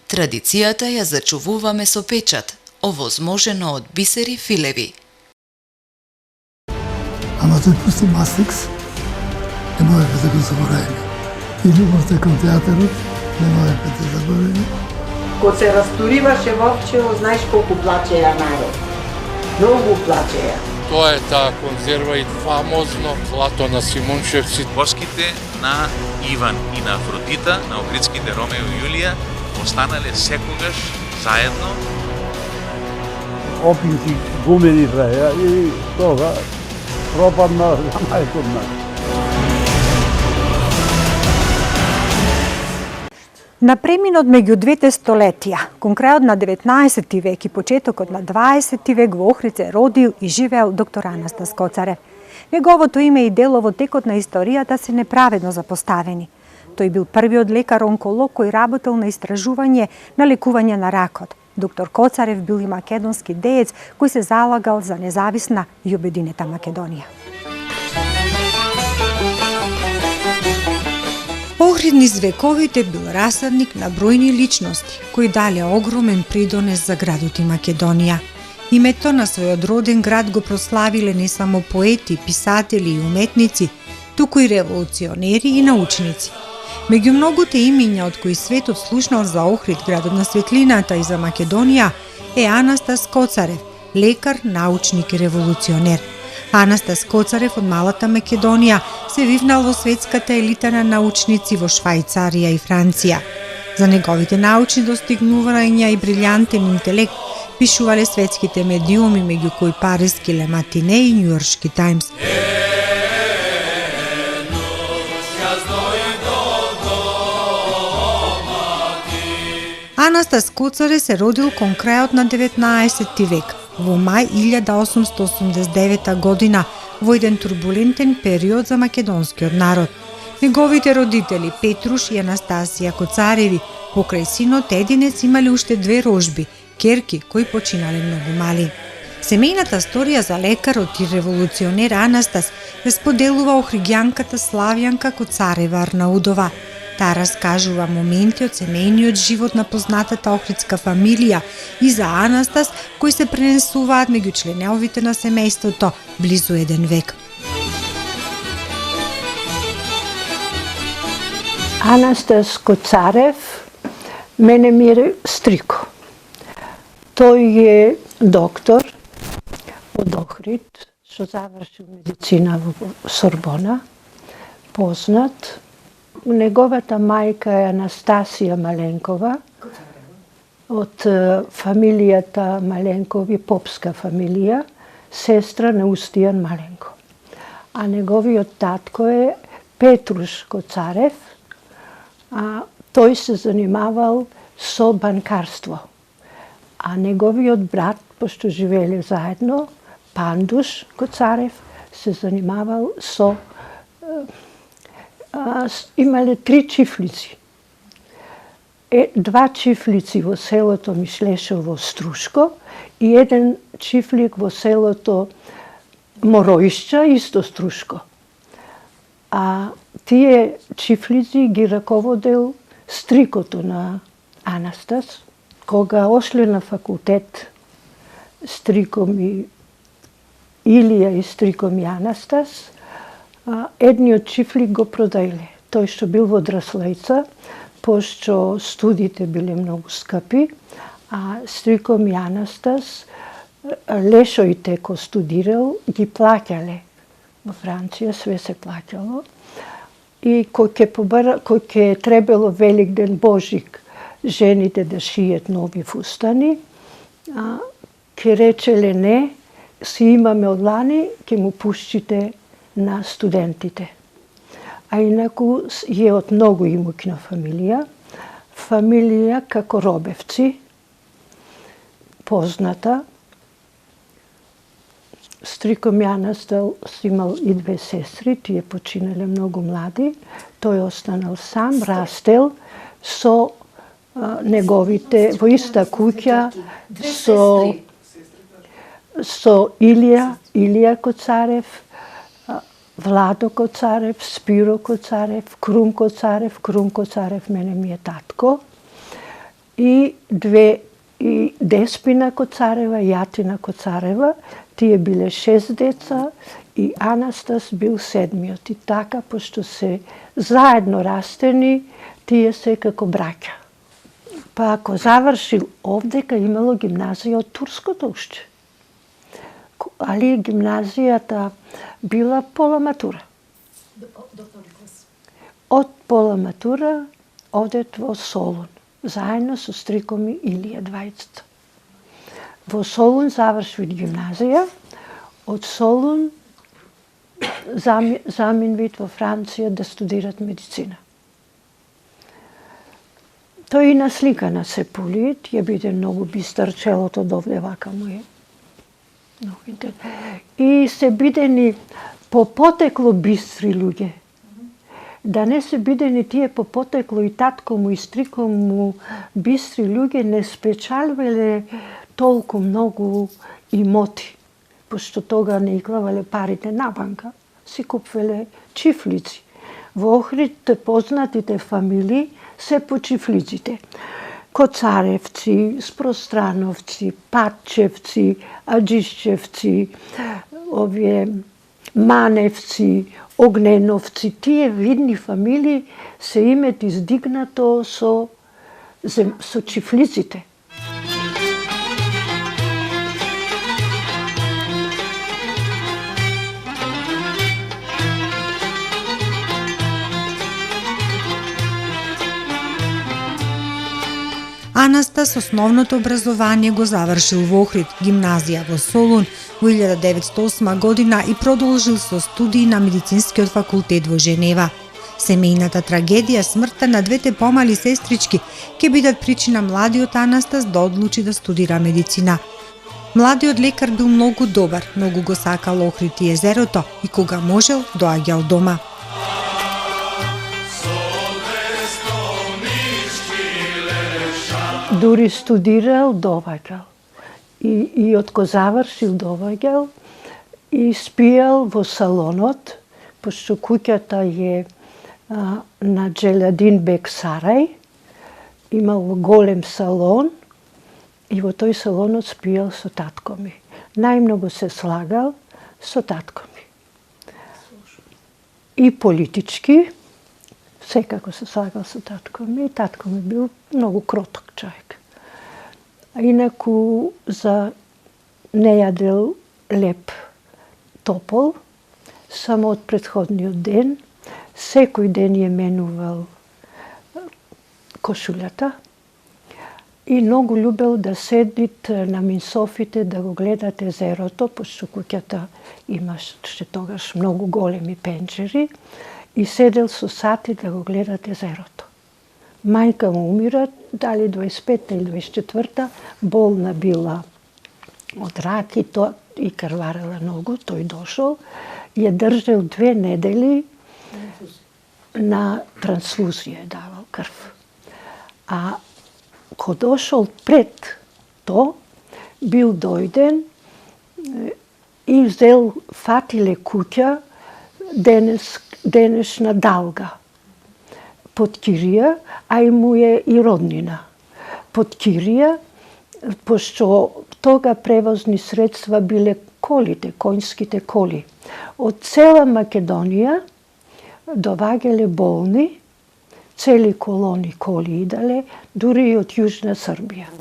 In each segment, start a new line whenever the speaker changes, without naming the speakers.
Традицијата ја зачувуваме со печат, овозможено од бисери филеви.
Ама тој пусти Мастикс, не можеше да го заборавиме. И љубовта кон театарот, не можеше да заборавиме.
Кога се растуриваше Вовчево, знаеш колку плачеја народ. Многу плачеја.
Тоа е таа конзерва и фамозно злато на Симунчевци.
Воските на Иван и на Афродита, на Охридските Ромео и Јулија, останале секогаш заедно.
Опинки гумени беа и тога пропадна за мајкот на.
На преминот меѓу двете столетија, кон крајот на 19 век и почетокот на 20 век во Охрид се родил и живеел доктор Анастас Коцарев. Неговото име и дело во текот на историјата се неправедно запоставени. Тој бил првиот лекар-онколог кој работел на истражување на лекување на ракот. Доктор Коцарев бил и македонски деец кој се залагал за независна и обединета Македонија. Охрид низ вековите бил расадник на бројни личности кои дале огромен придонес за градот и Македонија. Името на својот роден град го прославиле не само поети, писатели и уметници, туку и револуционери и научници. Меѓу многуте имиња од кои светот слушнал за Охрид, градот на светлината и за Македонија, е Анастас Коцарев, лекар, научник и револуционер. Анастас Коцарев од малата Македонија се вивнал во светската елита на научници во Швајцарија и Франција. За неговите научни достигнувања и брилјантен интелект пишувале светските медиуми, меѓу кои париски Ле Матине и Њујоршки Тајмс. Анастас Коцарев се родил кон крајот на 19 век, во мај 1889 година, во еден турбулентен период за македонскиот народ. Неговите родители Петруш и Анастасија Коцареви покрај синот единец имале уште две рожби, керки кои починале многу мали. Семејната сторија за лекарот и револуционер Анастас ја споделува охриѓанката Славјанка Коцарева Арнаудова. Таа раскажува моменти од семејниот живот на познатата охридска фамилија и за Анастас кои се пренесуваат меѓу членовите на семејството близу еден век.
Анастас Коцарев мене ми е стрико. Тој е доктор од Охрид, што завршил медицина во Сорбона, познат. Неговата мајка е Анастасија Маленкова, од фамилијата Маленкови, попска фамилија, сестра на Устијан Маленко. А неговиот татко е Петруш Коцарев, а тој се занимавал со банкарство. А неговиот брат, пошто живееле заедно, Пандуш Коцарев, се занимавал со имале 3 чифлици. Два чифлици во селото Мишлешово Струшко и еден чифлик во селото Мороишча, исто Струшко. А тие чифлици ги раководел стрикото на Анастас. Кога ошле на факултет стриком и Илија и стриком и Анастас, едниот чифлик го продајле. Тој што бил во Драслајца, пошто студите биле многу скапи, а стриком и Анастас лешоите кои студирал ги плаќале. Во Франција све се плаќало. И кој ќе требало Великден Божик жените да шијат нови фустани, ќе речеле не, си имаме од лани, ќе му пушчите на студентите. А инаку е од многу имуќна фамилија како Робевци, позната. Стриком Анастас имал и 2 сестри, тие починале многу млади. Тој останал сам, растел со неговите во иста куќа со Илија Коцарев, Владо Коцарев, Спиро Коцарев, Крум Коцарев мене ми е татко. и Деспина Коцарева и Јатина Коцарева. Тие биле 6 деца и Анастас бил 7-миот. И така, пошто се заедно растени, тие се како браќа. Па ако завршил овдека, имало гимназија од турското уште. Али гимназијата била пола матура. Од пола матура одет во Солун, заедно со стрикоми Илија двајцата. Во Солун завршвит гимназија, од Солун заминвит во Франција да студират медицина. Тој и на слика на Сепулит, ја биде многу бистар, челото довде вака му е. И се бидени по потекло бистри луѓе. Да не се бидени тие по потекло и татко му и стрико му бистри луѓе, не спечалвеле толку многу имоти, пошто тога не иклавале парите на банка, си купвеле чифлици. Во Охрид познатите фамилии се по чифлиците. Коцаревци, Спространовци, Патчевци, Аджишчевци, овие Маневци, Огненовци, тие видни фамилии се имет издигнато со чифлиците.
Анастас основното образование го завршил во Охрид, гимназија во Солун во 1908 година и продолжил со студии на медицинскиот факултет во Женева. Семејната трагедија, смртта на двете помали сестрички, ќе бидат причина младиот Анастас да одлучи да студира медицина. Младиот лекар бил многу добар, многу го сакал Охрид и езерото и кога можел доаѓал дома.
Дури студирал, доваѓал. И од ко завршил, доваѓал и спијал во салонот, пошто куќата е на Джелядин бек Сарај, имал голем салон и во тој салонот спијал со татко ми. Најмногу се слагал со татко ми. И политички, секако се слагал со татко ми. Татко ми бил многу кроток човек. А инаку не јадел леп топол, само од претходниот ден. Секој ден ја менувал кошулјата и многу љубел да седит на минсофите да го гледат езерото, пошто куќата имаше тогаш многу големи пенџери и седел со сати да го гледат езерото. Мајка му умира, дали 25-та или 24-та, болна била од рак и крварела многу, тој дошол, ја држел 2 недели на трансфузија давал крв. А ко дошол пред то, бил дојден и взел фатиле куќа денешна Далга под кирија, а и му е и роднина. Под кирија, пошто тога превозни средства биле колите, коњските коли. Од цела Македонија доваѓале болни, цели колони коли идале, дури и од Јужна Србија.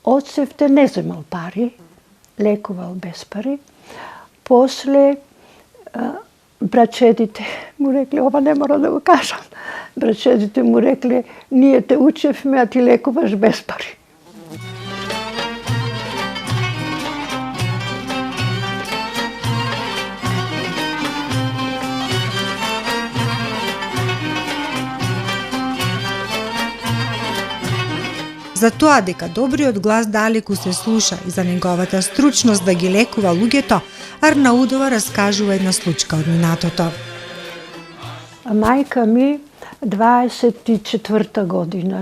Оцевте не земал пари, лекувал без пари. После брачедите му рекле, ова не мора да го кажам, брачедите му рекле, ние те учевме, а ти лекуваш без пари.
За тоа дека добриот глас далеку се слуша и за неговата стручност да ги лекува луѓето, Арнаудова раскажува една случка од минатото.
Мајка ми 24-та година,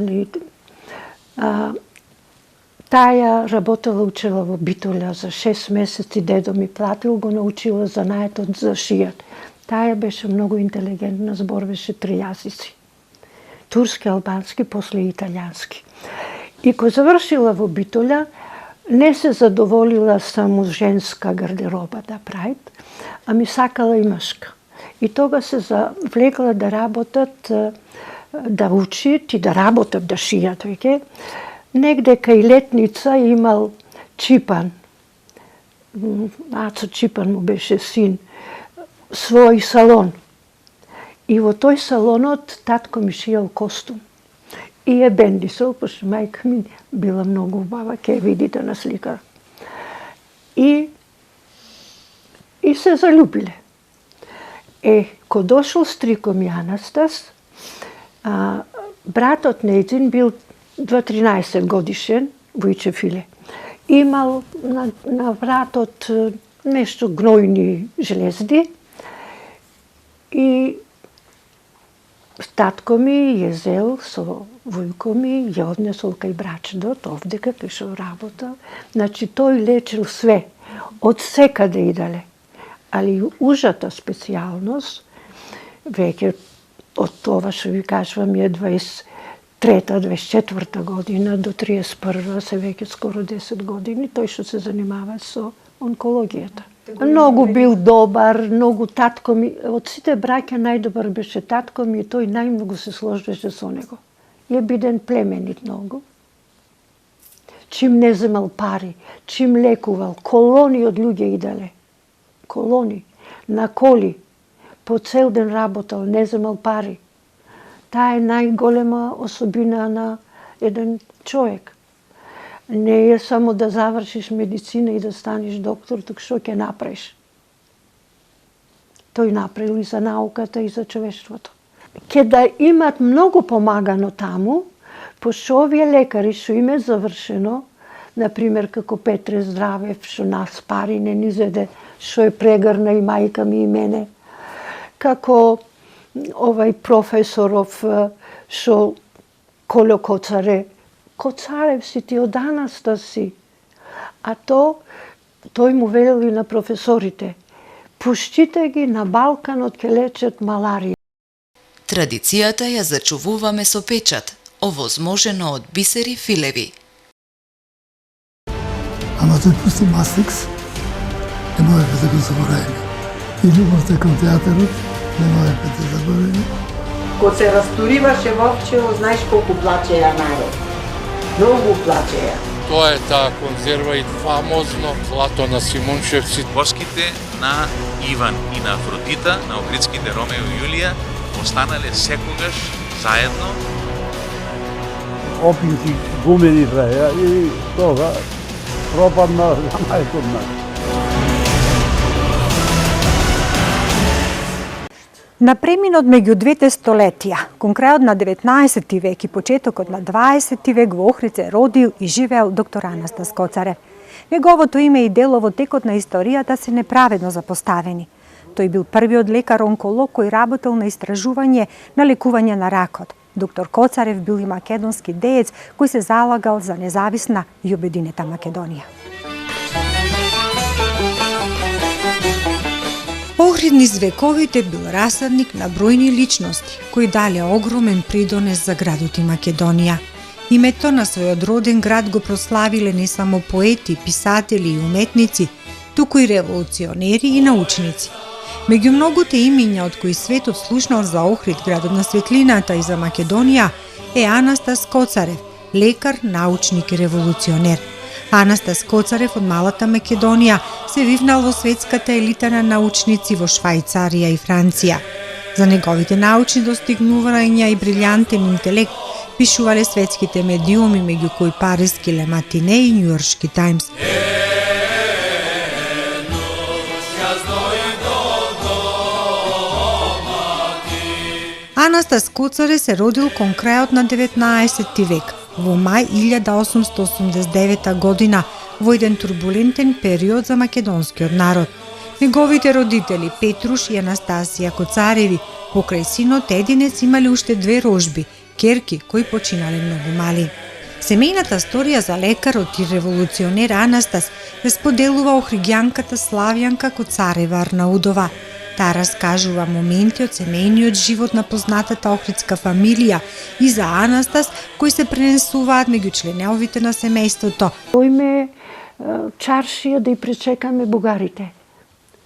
таја работела, учела во Битоля за 6 месеци, дедо ми платил, го научила занаетот за шијат. Таја беше многу интелигентна, зборвеше 3 јазици. Турски, албански, после италијански. И кога завршила во Битоля, не се задоволила само женска гардероба да прави, ами сакала и мъжка. И тога се завлекла да работат, да учат и да работат, да шијат веќе. Негде кај Летница имал Чипан. Ацо Чипан му беше син. Свој салон. И во тој салонот татко ми шијал костум. И е бендисал, пошто мајка ми била многу убава, ке видите на слика. И се залюбиле. Ко дошол стрико ми Анастас, братот нејзин бил 13 годишен, Војче Филе. Имал на вратот нешто гнојни железди и татко ми ја зел со војко ми, ја однесол кај брачдот, овдека кај шо работа. Значи тој лечил све, од секаде идале. Али ужата специјалност, веќе од това што ви кажувам е 23-24 година до 31 се веќе скоро 10 години, тој што се занимава со онкологијата. Многу бил добар, многу татко ми, од сите браќа најдобар беше татко ми и тој најмногу се сложеше со него. Е биден племенит многу. Чим не земал пари, чим лекувал, колони од луѓе идале. Колони, на коли, по цел ден работал, не земал пари. Таа е најголема особина на еден човек. Не е само да завршиш медицина и да станеш доктор, тук што ќе направиш. Тој направил и за науката и за човештвото. Ке да имат многу помагано таму, пошто овие лекари што им е завршено, например како Петре Здравев, што нас пари не ни зеде, што е прегрна и мајка ми и мене, како овај професоров што Коло Коцаре, Коцарев си ти од Анастас си. А тој му велели на професорите, пуштите ги на Балканот ке лечат маларија.
Традицијата ја зачувуваме со печат, овозможено од бисери филеви.
Ама тој пусти Мастрикс, не можеме да го заборавиме. И љубовта кон театарот, не можеме да заборавиме.
Кога се растуриваше Вовчево, знаеш колку плачеја народ. Многу плачеја.
Тоа е таа конзерва и фамозно злато на Симунчевци.
Коските на Иван и на Афродита, на Охридските Ромео и Јулија, останале секогаш заедно.
Опинки гумени траја и тога пропадна за мајкот нас.
На преминот меѓу двете столетија, кон крајот на 19 век и почетокот на 20 век во Охрид родил и живеел доктор Анастас Коцарев. Неговото име и дело во текот на историјата се неправедно запоставени. Тој бил првиот лекар-онколог кој работел на истражување на лекување на ракот. Доктор Коцарев бил и македонски деец кој се залагал за независна и обединета Македонија. Охрид низ вековите бил расадник на бројни личности кои дале огромен придонес за градот и Македонија. Името на својот роден град го прославиле не само поети, писатели и уметници, туку и револуционери и научници. Меѓу многуте имиња од кои светот слушнал за Охрид, градот на светлината и за Македонија, е Анастас Коцарев, лекар, научник и револуционер. Анастас Коцарев од малата Македонија се вивнал во светската елита на научници во Швајцарија и Франција. За неговите научни достигнувања и брилјантен интелект пишувале светските медиуми, меѓу кои париски Ле Матине и њујоршки Тајмс. Анастас Коцарев се родил кон крајот на 19 век, во мај 1889 година, во еден турбулентен период за македонскиот народ. Неговите родители Петруш и Анастасија Коцареви покрај синот единец имале уште две рожби, керки кои починале многу мали. Семејната сторија за лекарот и револуционер Анастас ја споделува охридјанката Славјанка Коцарева Арнаудова. Таа раскажува моменти од семејниот живот на познатата охридска фамилија и за Анастас кои се пренесуваат меѓу членовите на семејството.
Ојме чаршија да и пречекаме бугарите.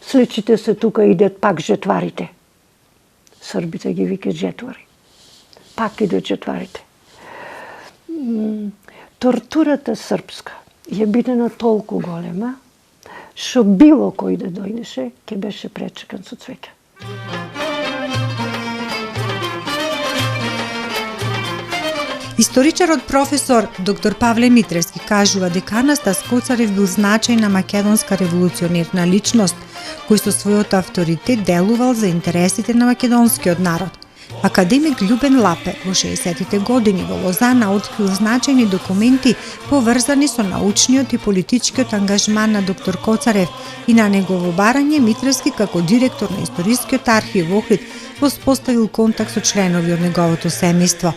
Сличите се тука идат пак жетварите. Србите ги викат жетвари. Пак идат жетварите. Тортурата српска ја бидена толку голема, што било кој да дојдеше, ќе беше пречекан со цвеќе.
Историчарот професор доктор Павле Митревски кажува дека Анастас Коцарев бил значајна македонска револуционерна личност, кој со својот авторитет делувал за интересите на македонскиот народ. Академик Љубен Лапе во 60-тите години во Лозана открил значајни документи поврзани со научниот и политичкиот ангажман на доктор Коцарев и на негово барање Митревски како директор на Историскиот архив во Охрид воспоставил контакт со членови од неговото семејство.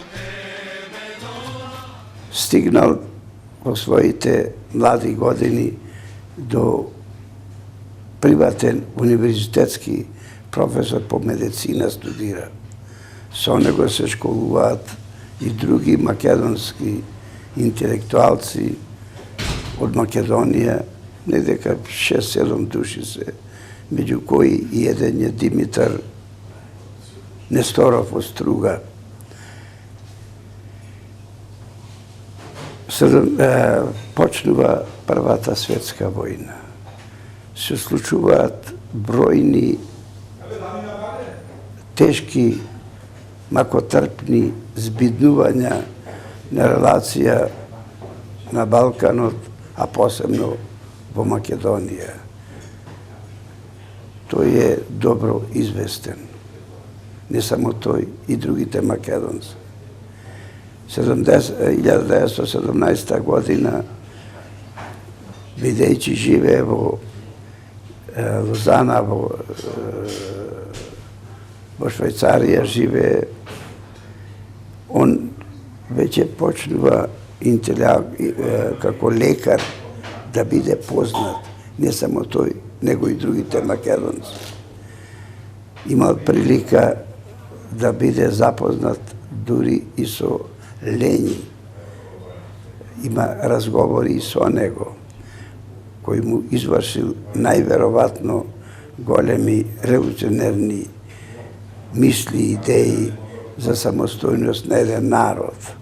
Стигнал во своите млади години до приватен универзитетски професор по медицина студира. Со него се школуваат и други македонски интелектуалци од Македонија, недека 6-7 души се, меѓу кои и еден е Димитар Несторов од Струга. Почнува Првата светска војна. Се случуваат бројни тешки макотрпни збиднувања на релација на Балканот, а посебно во Македонија. Тој е добро известен. Не само тој, и другите македонци. 1917 година, бидејќи живее во Лозана, во Швајцарија живее, он веќе почнува како лекар да биде познат, не само тој, него и другите македонци. Имал прилика да биде запознат дури и со Лени. Има разговори со него, кој му извршил најверојатно големи револуционерни мисли и идеи за самостојност на еден народ.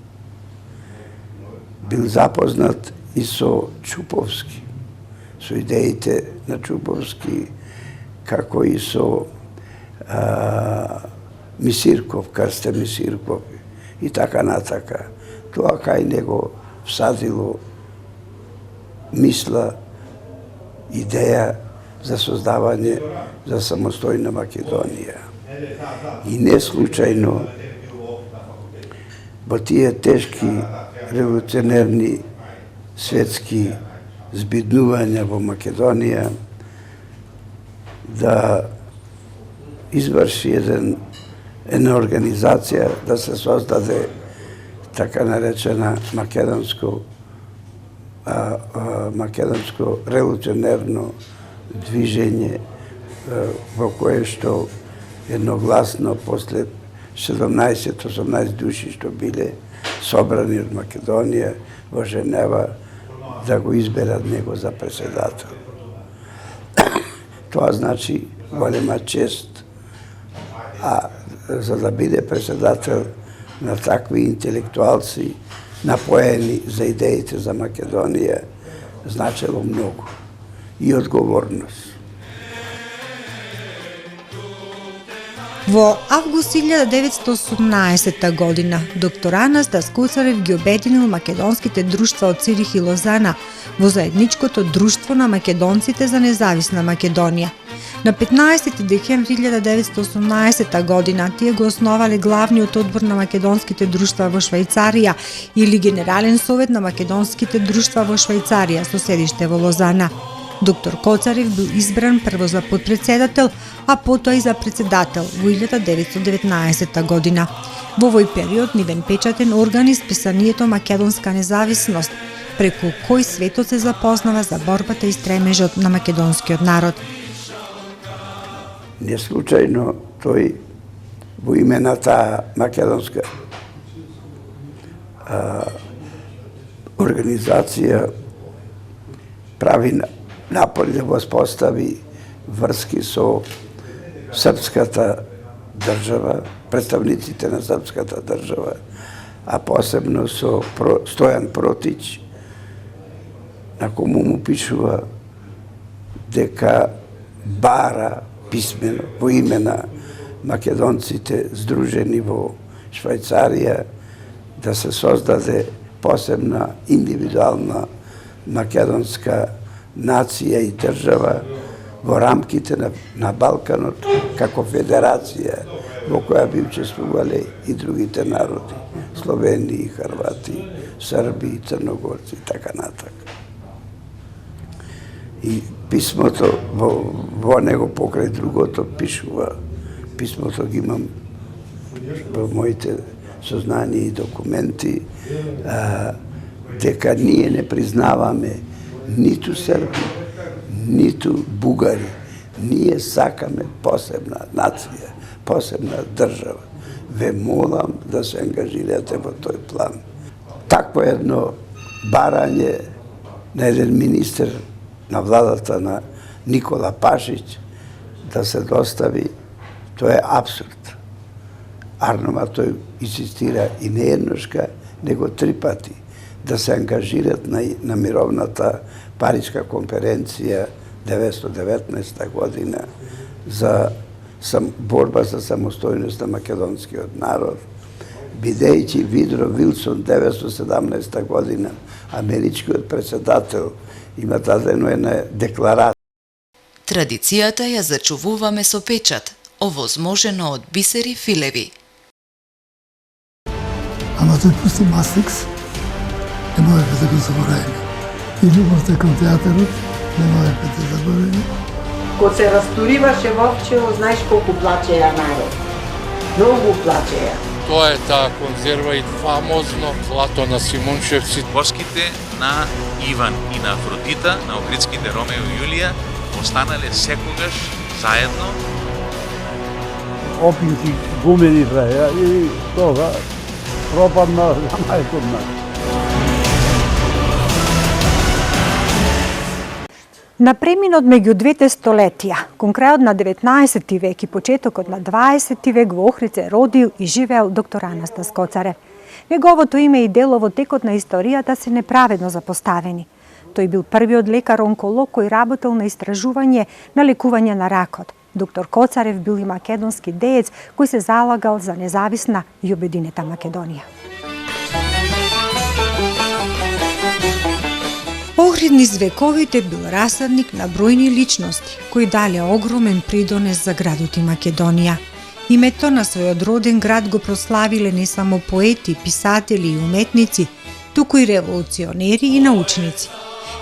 Бил запознат и со Чуповски, со идеите на Чуповски, како и со Мисирков, Крсте Мисирков и така натака. Тоа кај него всадило мисла, идеја за создавање за самостојна Македонија. И не случајно во тие тешки револуционерни светски збиднувања во Македонија да изврши една организација да се создаде така наречена македонско револуционерно движење во кое што едногласно после 17-18 души што биле собрани од Македонија во Женева да го изберат него за председател. Тоа значи голема чест, а за да биде председател на такви интелектуалци напоени за идеите за Македонија значело многу и одговорност.
Во август 1918 година доктор Анастас Коцарев ги обединил македонските друштва од Цирих и Лозана во заедничкото друштво на македонците за независна Македонија. На 15 декември 1918 година тие го основале главниот одбор на македонските друштва во Швајцарија или Генерален совет на македонските друштва во Швајцарија со седиште во Лозана. Доктор Коцарев бил избран прво за подпредседател, а потоа и за председател во 1919 година. Во овој период нивен печатен орган исписанието Македонска независност, преку кој светот се запознава за борбата и стремежот на македонскиот народ.
Не случајно тој во име на таа македонска организација прави напори да воспостави врски со српската држава, представниците на српската држава, а посебно со Стојан Протич, на кому му пишува дека бара писмено во име на македонците здружени во Швајцарија да се создаде посебна индивидуална македонска нација и држава во рамките на Балканот како федерација во која би учествувале и другите народи, Словени, Хрвати, Срби, Црногорци и така натака. И писмото, во него покрај другото пишува, писмото ги имам во моите сознанија и документи, дека ние не признаваме ниту Срби, ниту бугари. Ние сакаме посебна нација, посебна држава. Ве молам да се ангажирате во тој план. Такво едно барање на еден министер на владата на Никола Пашич да се достави, тоа е абсурд. Арнома тој инсистира и не едношка, него 3 пати да се ангажират на мировната Паричка конференција 1919 година за борба за самостојност на македонскиот народ, бидејќи Видро Вилсон 1917 година, америчкиот председател, има дадено една декларација.
Традицијата ја зачувуваме со печат, овозможено од Бисери Филеви.
Ама тој пусти Мастрикс, не можеме да го заборавиме. И љубовта кон театарот, не можеме да заборавиме.
Кога се растуриваше Вовчево, знаеш колку плачеја народ. Многу плачеја.
Тоа е таа конзерва и фамозно злато на Симунчевци.
Воските на Иван и на Афродита, на Охридските Ромео и Јулија, останале секогаш заедно.
Опинки гумени бреја и тога пропадна за мајко нас.
На преминот меѓу двете столетија, кон крајот на 19 век и почетокот на 20 век во Охрид се родил и живеел доктор Анастас Коцарев. Неговото име и дело во текот на историјата се неправедно запоставени. Тој бил првиот лекар-онколог кој работел на истражување на лекување на ракот. Доктор Коцарев бил и македонски деец кој се залагал за независна и обединета Македонија. Охрид низ вековите бил расадник на бројни личности кои дале огромен придонес за градот и Македонија. Името на својот роден град го прославиле не само поети, писатели и уметници, туку и револуционери и научници.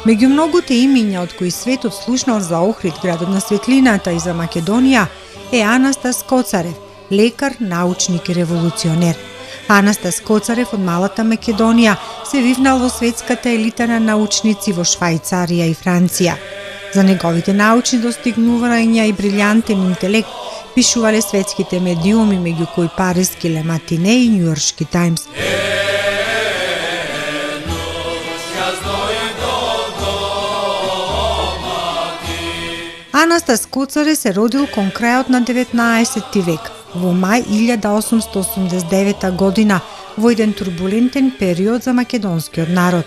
Меѓу многуте имиња од кои светот слушнал за Охрид, градот на светлината и за Македонија, е Анастас Коцарев, лекар, научник и револуционер. Анастас Коцарев од малата Македонија се вивнал во светската елита на научници во Швајцарија и Франција. За неговите научни достигнувања и брилјантен интелект пишувале светските медиуми, меѓу кои париски Ле Матине и Њујоршки Тајмс. Анастас Коцарев се родил кон крајот на 19 век, во мај 1889 година, во еден турбулентен период за македонскиот народ.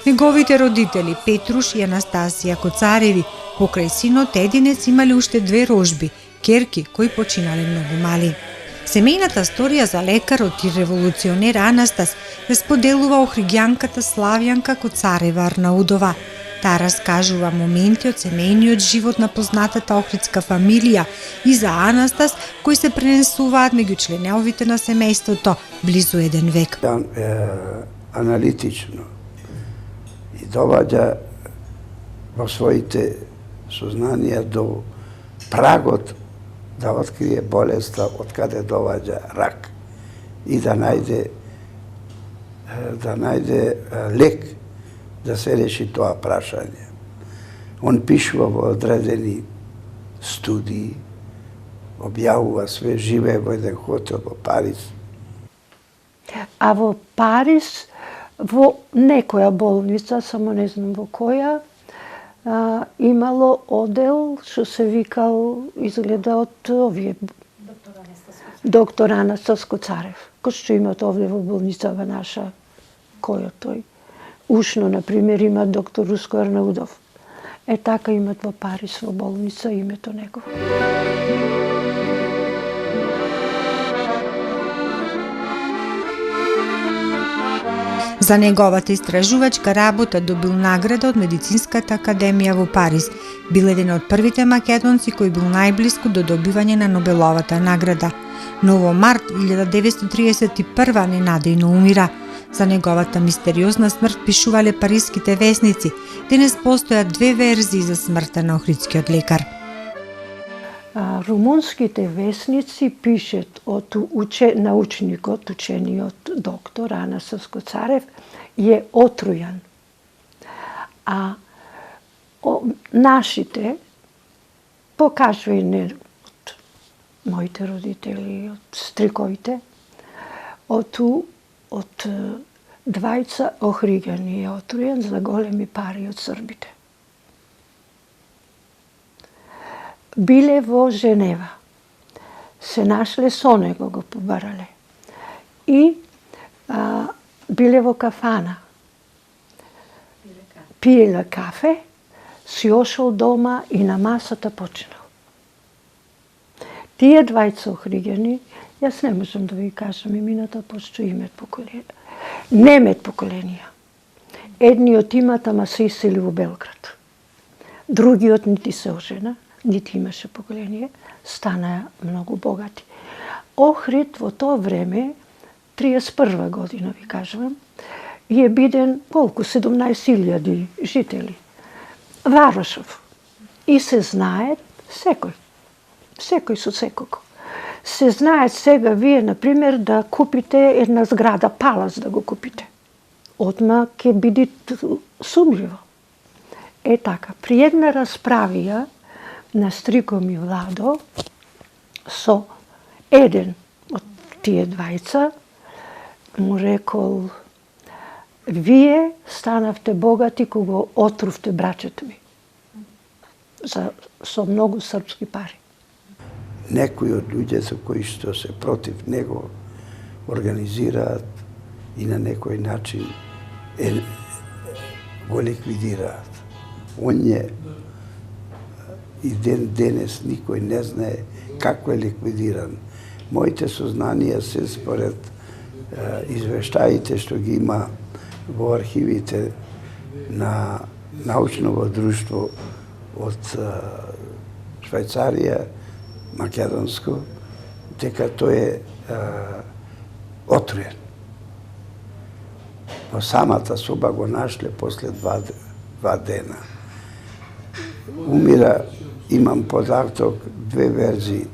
Неговите родители Петруш и Анастасија Коцареви покрај синот единец имале уште 2 рожби, ќерки кои починале многу мали. Семејната сторија за лекарот и револуционер Анастас ја споделува охриѓанката Славјанка Коцарева Арнаудова. Таа раскажува моменти од семејниот живот на познатата охридска фамилија и за Анастас, кои се пренесуваат меѓу членовите на семејството близу 1 век.
Аналитично и доваѓа во своите сознанија до прагот да открие болеста од каде доваѓа рак и да најде лек да се реши тоа прашање. Он пишува во одредени студии, објавува све, живее во еден хотел во Париз.
А во Париз, во некоја болница, само не знам во која, имало одел што се викал, изгледа од овие доктор Анастас Коцарев, кој што имат овде во болницава наша, кој тој. Ушно, например, има доктор Руско Арнаудов. Така имат во Париз, во болница, името негово.
За неговата истражувачка работа добил награда од Медицинската академија во Париз. Бил еден од првите македонци кој бил најблиску до добивање на Нобеловата награда. Но во март 1931 ненадејно умира. За неговата мистериозна смрт пишувале париските весници. Денес постојат две верзии за смртта на охридскиот лекар.
Румунските весници пишат од научникот, учениот доктор Анастас Коцарев е отрујан. А нашите покажува не од моите родители, од стриковите, од двајца охригани е отрујан за големи пари од србите. Биле во Женева. Се нашле со него, го побарале. И биле во кафана. Пиеле кафе, си ошол дома и на масата починал. Тие двајца охригени, јас не можам да ви кажам имината, пошто имет поколение. Немет поколенија. Едниот имат, ама се исели во Белград. Другиот нити се ожена, нити имаше поколение, стана многу богати. Охрид во тоа време, 31 година ви кажувам, е биден колку 17.000 жители. Варошов. И се знае секој. Секој со секого. Се знае сега вие, например, да купите една зграда, палас да го купите. Одма ќе биде сумливо. Така, при една расправија на Стрико ми Владо со еден од тие двајца му рекол: вие станавте богати кога отрувте браќето ми со многу српски пари.
Некои од луѓето кои што се против него организираат и на некој начин го ликвидираат. Он е и денес никој не знае како е ликвидиран. Моите сознанија се според извештаите што ги има во архивите на научново друштво од Швајцарија, македонско, дека тој е отруен. Во самата соба го нашле после 2 дена. Умира, имам податок, две верзии,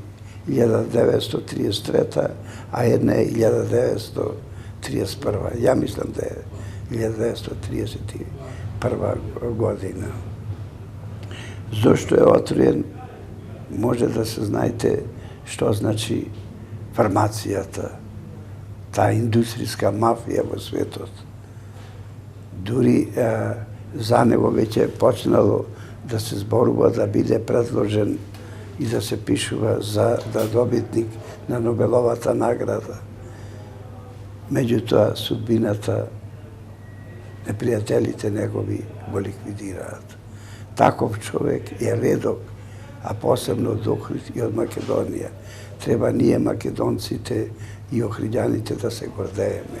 1933, а една е 1931. Ја мислам да е 1931 година. Зошто е отруен? Може да се знаете што значи фармацијата, таа индустријска мафија во светот. Дури за него веќе почнало да се зборува да биде предложен и да се пишува за добитник на Нобеловата награда. Меѓутоа, судбината, непријателите негови го ликвидираат. Таков човек е редок, а посебно од Охрид и од Македонија. Треба ние македонците и охриѓаните да се гордееме.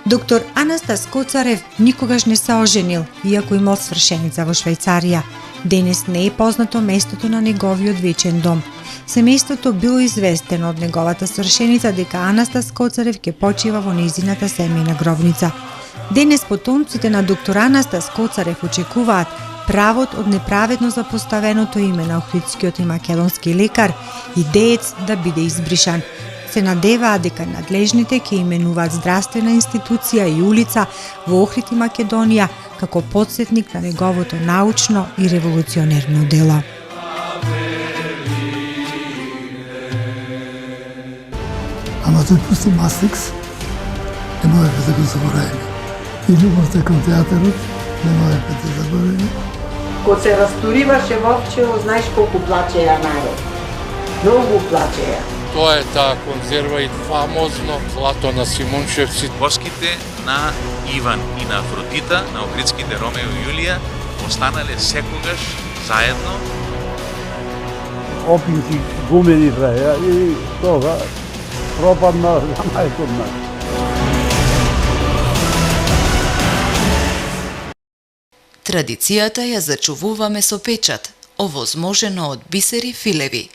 Доктор Анастас Коцарев никогаш не се оженил, иако имал свршеница во Швајцарија. Денес не е познато местото на неговиот вечен дом. Семејството било известено од неговата свршеница дека Анастас Коцарев ќе почива во нејзината семејна гробница. Денес потомците на доктор Анастас Коцарев очекуваат правот од неправедно запоставеното име на охридскиот и македонски лекар и деец да биде избришан. Се надеваат дека надлежните ќе именуваат здравствена институција и улица во Охрид и Македонија како подсетник на неговото научно и револуционерно дело.
Ама тој пусти Мастрикс, не можеме да го заборавиме. И љубовта кон театарот, не можеме да заборавиме.
Кога се разтуриваше Вовчево, знаеш колку плачеја народ. Многу плачеја.
Тоа е таа конзерва и фамозно клато на Симунчевци.
Коските на Иван и на Афродита, на Охридските Ромео и Јулија, останале секогаш заедно.
Опинки гумени траја и тога пропадна за најкон нас.
Традицијата ја зачувуваме со печат, овозможено од Бисери Филеви.